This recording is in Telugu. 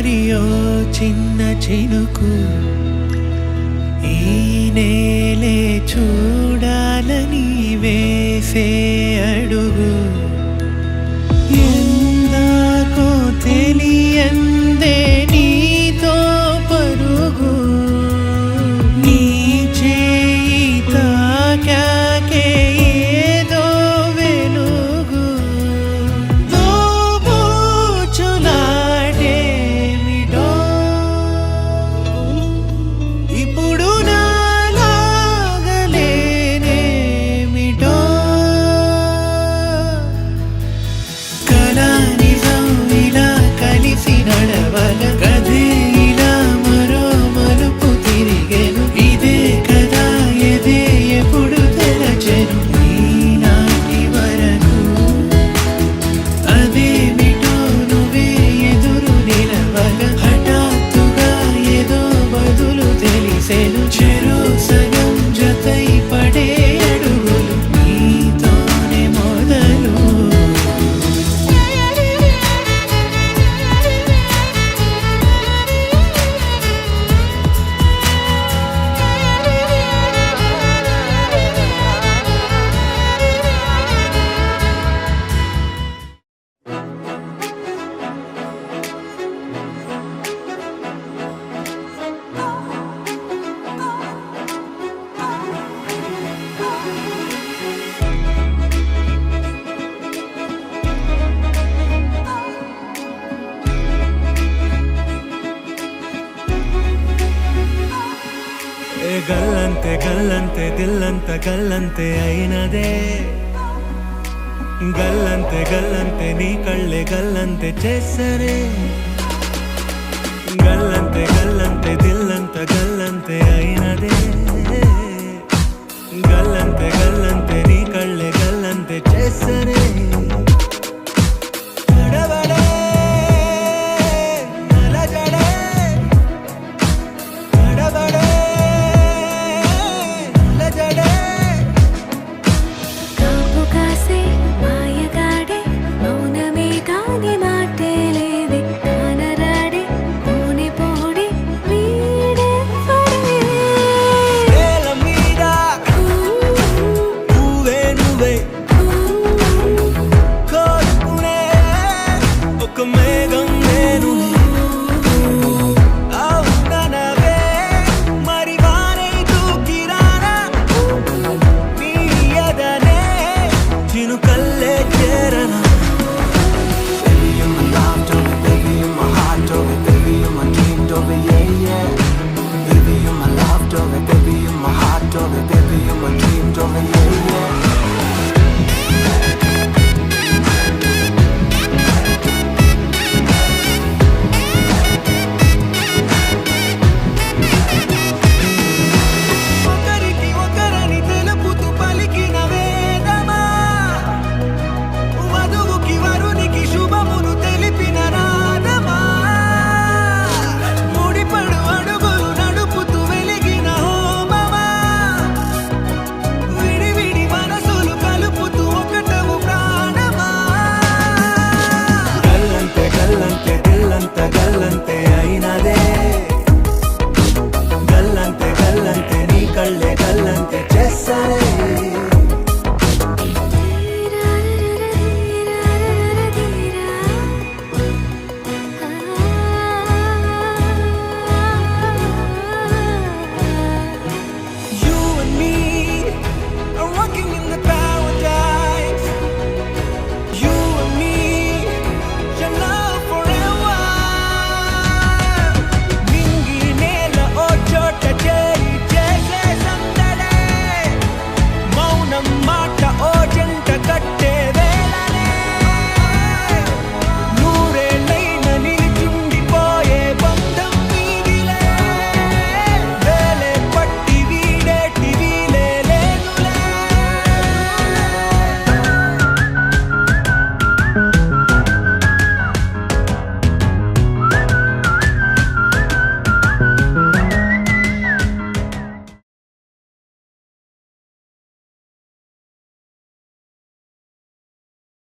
మరియో చిన్న చినుకు ఈ నేలే చూడాలని వేసే అడుగు ఎందాకో తెలియందే నీతో పరుగు నీ చేయి తాకాకే ఏదో వెలుగు దోబూచులాడేమిటో ఇప్పుడు నాలాగలేనేమిటో కలా నిజం ఇలా కలిసి నడవగ కథే ఇలా మరో మలుపు తిరిగెను ఇదే కదా ఎదే ఎప్పుడు తెరచెను ఈనాటి వరకు అదేమిటో నువ్వే ఎదురు నిలవగ హఠాత్తుగా ఏదో బదులు తెలిసెను చెరో సగం జతై పడే అడుగులు నీతోనే మొదలు గల్లంతే గల్లంతే దిల్లంత గల్లంతే అయినదే గల్లంతే గల్లంతే నీ కళ్ళే గల్లంతే చేసరే